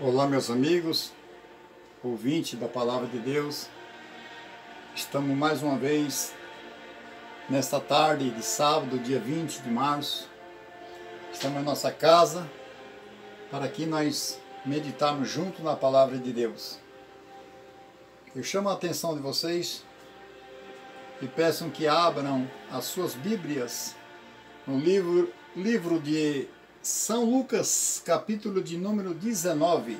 Olá, meus amigos, ouvintes da Palavra de Deus. Estamos mais uma vez nesta tarde de sábado, dia 20 de março. Estamos em nossa casa para que nós meditarmos junto na Palavra de Deus. Eu chamo a atenção de vocês e peço que abram as suas Bíblias no livro de São Lucas, capítulo de número 19.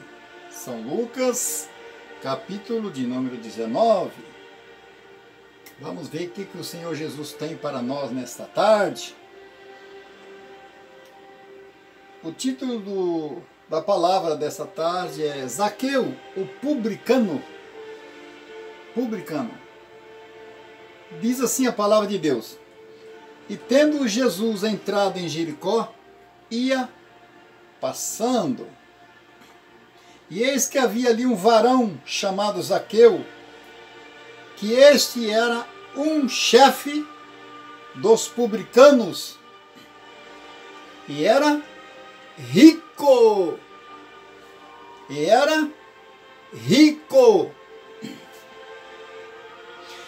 São Lucas, capítulo de número 19. Vamos ver o que o Senhor Jesus tem para nós nesta tarde. O título da palavra desta tarde é Zaqueu, o publicano. Diz assim a palavra de Deus: E tendo Jesus entrado em Jericó, ia passando. E eis que havia ali um varão chamado Zaqueu, que este era um chefe dos publicanos, e era rico.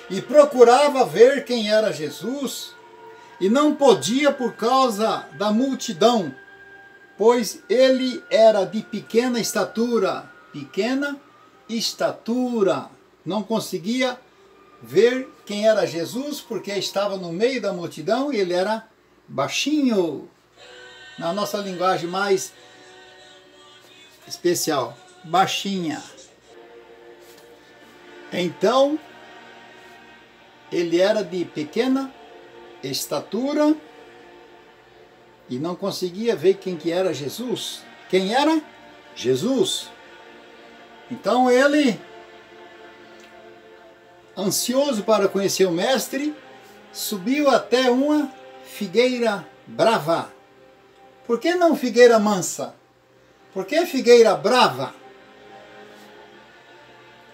E procurava ver quem era Jesus, e não podia por causa da multidão, pois ele era de pequena estatura. Não conseguia ver quem era Jesus, porque estava no meio da multidão e ele era baixinho. Na nossa linguagem mais especial, baixinha. Então, ele era de pequena estatura e não conseguia ver quem que era Jesus. Quem era? Jesus. Então ele, ansioso para conhecer o mestre, subiu até uma figueira brava. Por que não figueira mansa? Por que figueira brava?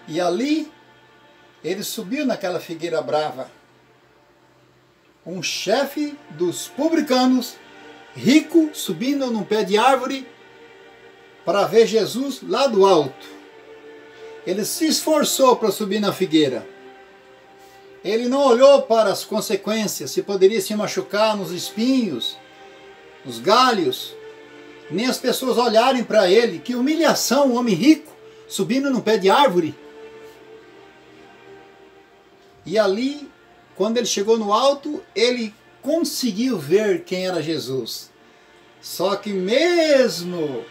E ali ele subiu naquela figueira brava. Um chefe dos publicanos, rico, subindo num pé de árvore para ver Jesus lá do alto. Ele se esforçou para subir na figueira. Ele não olhou para as consequências, se poderia se machucar nos espinhos, nos galhos, nem as pessoas olharem para ele. Que humilhação, um homem rico subindo num pé de árvore. E ali, quando ele chegou no alto, ele conseguiu ver quem era Jesus. Só que mesmo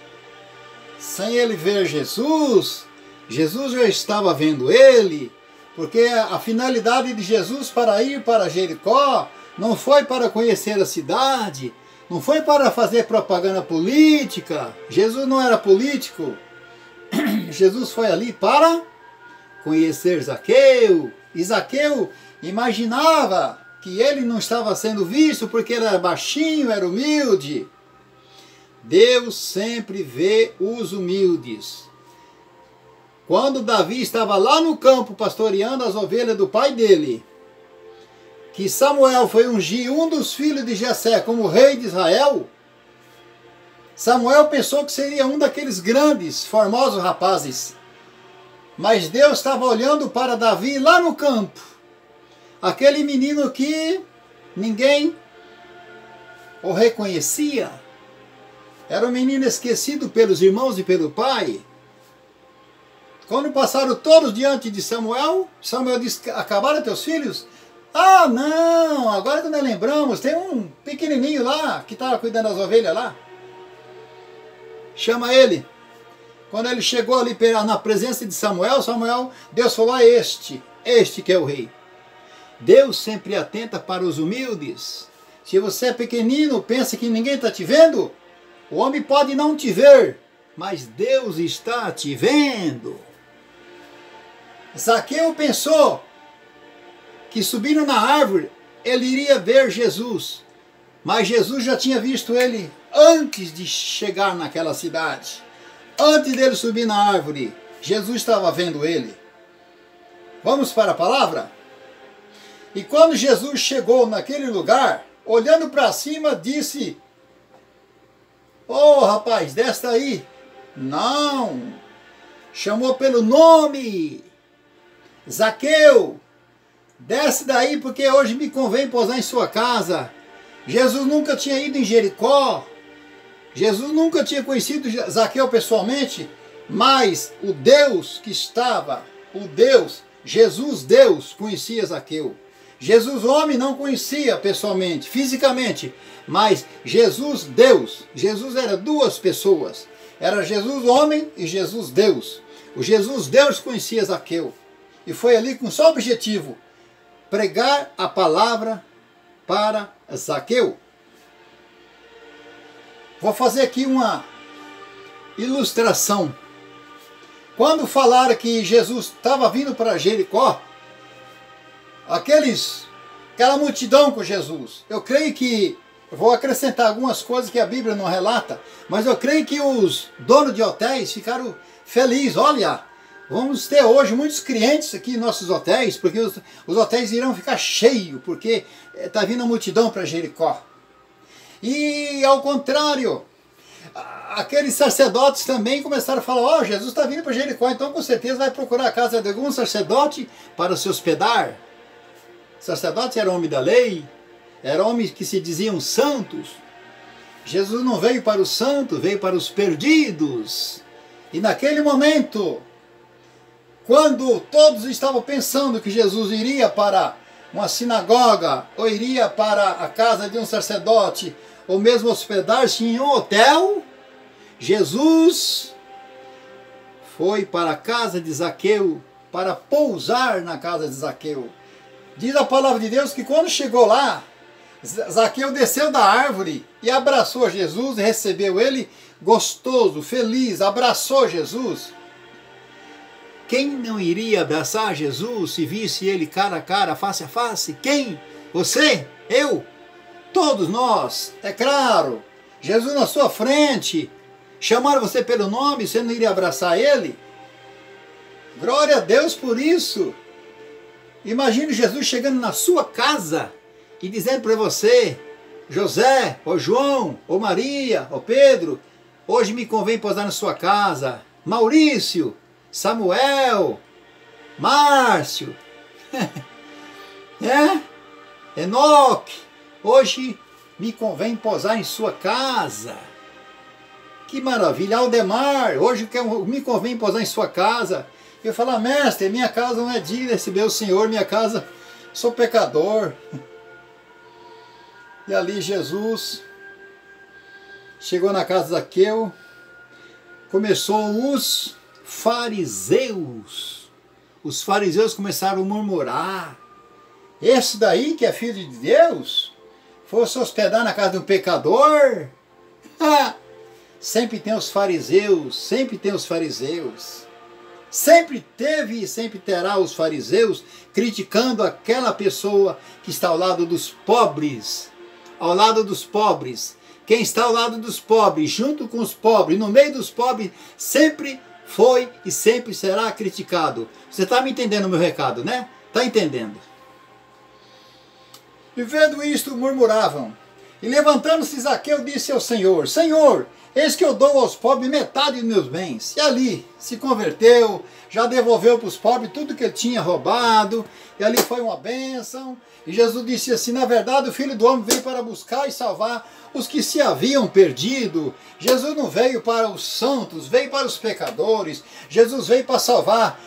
sem ele ver Jesus, Jesus já estava vendo ele, porque a finalidade de Jesus para ir para Jericó não foi para conhecer a cidade, não foi para fazer propaganda política. Jesus não era político. Jesus foi ali para conhecer Zaqueu. E Zaqueu imaginava que ele não estava sendo visto porque ele era baixinho, era humilde. Deus sempre vê os humildes. Quando Davi estava lá no campo pastoreando as ovelhas do pai dele, que Samuel foi ungir um dos filhos de Jessé como rei de Israel, Samuel pensou que seria um daqueles grandes, formosos rapazes. Mas Deus estava olhando para Davi lá no campo. Aquele menino que ninguém o reconhecia. Era um menino esquecido pelos irmãos e pelo pai. Quando passaram todos diante de Samuel, Samuel disse: acabaram teus filhos? Ah, não, agora que nós lembramos, tem um pequenininho lá que estava cuidando das ovelhas lá. Chama ele. Quando ele chegou ali na presença de Samuel, Deus falou: este que é o rei. Deus sempre atenta para os humildes. Se você é pequenino, pensa que ninguém está te vendo, o homem pode não te ver, mas Deus está te vendo. Zaqueu pensou que subindo na árvore ele iria ver Jesus, mas Jesus já tinha visto ele antes de chegar naquela cidade. Antes dele subir na árvore, Jesus estava vendo ele. Vamos para a palavra? E quando Jesus chegou naquele lugar, olhando para cima, disse: "Ô rapaz, desce daí, Não. Chamou pelo nome. Zaqueu, desce daí porque hoje me convém pousar em sua casa. Jesus nunca tinha ido em Jericó. Jesus nunca tinha conhecido Zaqueu pessoalmente, mas o Deus que estava, o Deus, Jesus Deus, conhecia Zaqueu. Jesus homem não conhecia pessoalmente, fisicamente, mas Jesus Deus. Jesus era duas pessoas. Era Jesus homem e Jesus Deus. O Jesus Deus conhecia Zaqueu. E foi ali com só objetivo, pregar a palavra para Zaqueu. Vou fazer aqui uma ilustração. Quando falaram que Jesus estava vindo para Jericó, aquela multidão com Jesus, eu creio que, vou acrescentar algumas coisas que a Bíblia não relata, mas eu creio que os donos de hotéis ficaram felizes. Olha, vamos ter hoje muitos clientes aqui em nossos hotéis, porque os hotéis irão ficar cheios, porque está vindo a multidão para Jericó. E ao contrário, aqueles sacerdotes também começaram a falar, ó, Jesus está vindo para Jericó, então com certeza vai procurar a casa de algum sacerdote para se hospedar. Sacerdotes eram homens da lei, eram homens que se diziam santos. Jesus não veio para os santos, veio para os perdidos. E naquele momento, quando todos estavam pensando que Jesus iria para uma sinagoga, ou iria para a casa de um sacerdote, ou mesmo hospedar-se em um hotel, Jesus foi para a casa de Zaqueu, para pousar na casa de Zaqueu. Diz a palavra de Deus que quando chegou lá, Zaqueu desceu da árvore e abraçou Jesus, e recebeu ele gostoso, feliz, abraçou Jesus. Quem não iria abraçar Jesus se visse ele cara a cara, face a face? Quem? Você? Eu? Todos nós, é claro. Jesus na sua frente, chamaram você pelo nome, você não iria abraçar ele? Glória a Deus por isso. Imagine Jesus chegando na sua casa e dizendo para você, José, ou João, ou Maria, ou Pedro, hoje me convém pousar na sua casa. Maurício, Samuel, Márcio, Enoque, hoje me convém pousar em sua casa. Que maravilha. Aldemar, hoje me convém pousar em sua casa. Eu falo, mestre, minha casa não é digna de receber o Senhor, minha casa, sou pecador. E ali Jesus chegou na casa de Zaqueu, começou os fariseus. Os fariseus começaram a murmurar. Esse daí que é filho de Deus, foi se hospedar na casa de um pecador? Sempre tem os fariseus, sempre tem os fariseus. Sempre teve e sempre terá os fariseus criticando aquela pessoa que está ao lado dos pobres. Ao lado dos pobres. Quem está ao lado dos pobres, junto com os pobres, no meio dos pobres, sempre foi e sempre será criticado. Você está me entendendo o meu recado, né? Está entendendo? E vendo isto, murmuravam. E levantando-se Zaqueu, disse ao Senhor, Senhor, eis que eu dou aos pobres metade dos meus bens. E ali se converteu, já devolveu para os pobres tudo que ele tinha roubado. E ali foi uma bênção. E Jesus disse assim, na verdade o Filho do Homem veio para buscar e salvar os que se haviam perdido. Jesus não veio para os santos, veio para os pecadores. Jesus veio para salvar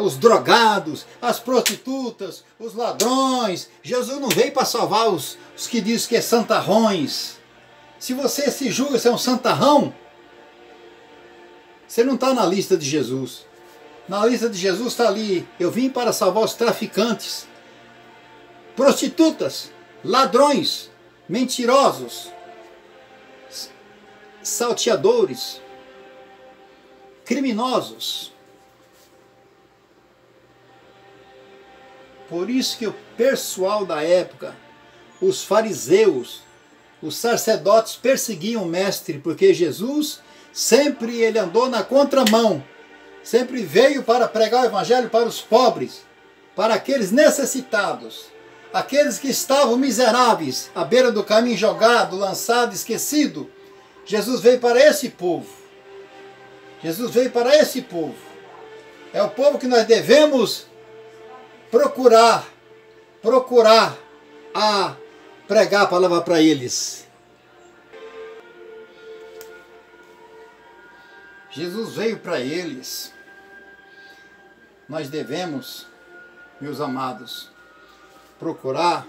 os drogados, as prostitutas, os ladrões. Jesus não veio para salvar os que dizem que é santarrões. Se você se julga ser um santarrão, você não está na lista de Jesus. Na lista de Jesus está ali, eu vim para salvar os traficantes, prostitutas, ladrões, mentirosos, salteadores, criminosos. Por isso que o pessoal da época, os fariseus, os sacerdotes perseguiam o mestre, porque Jesus sempre ele andou na contramão, sempre veio para pregar o evangelho para os pobres, para aqueles necessitados, aqueles que estavam miseráveis, à beira do caminho, jogado, lançado, esquecido. Jesus veio para esse povo. Jesus veio para esse povo. É o povo que nós devemos procurar a pregar a palavra para eles. Jesus veio para eles. Nós devemos, meus amados, procurar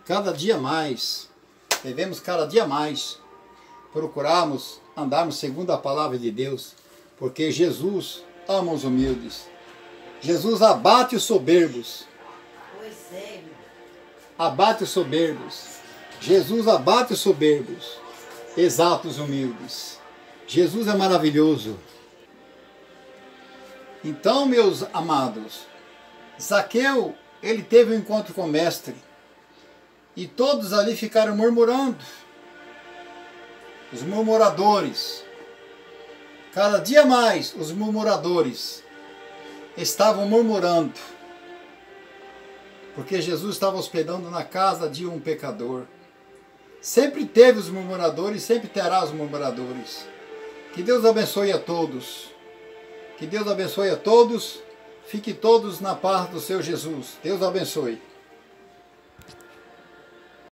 cada dia mais. Devemos cada dia mais procurarmos andarmos segundo a palavra de Deus, porque Jesus ama os humildes. Jesus abate os soberbos. Abate os soberbos. Jesus abate os soberbos. Exalta os humildes. Jesus é maravilhoso. Então, meus amados, Zaqueu, ele teve um encontro com o mestre. E todos ali ficaram murmurando. Os murmuradores. Cada dia mais, os murmuradores estavam murmurando. Porque Jesus estava hospedando na casa de um pecador. Sempre teve os murmuradores, sempre terá os murmuradores. Que Deus abençoe a todos. Que Deus abençoe a todos. Fique todos na paz do seu Jesus. Deus abençoe.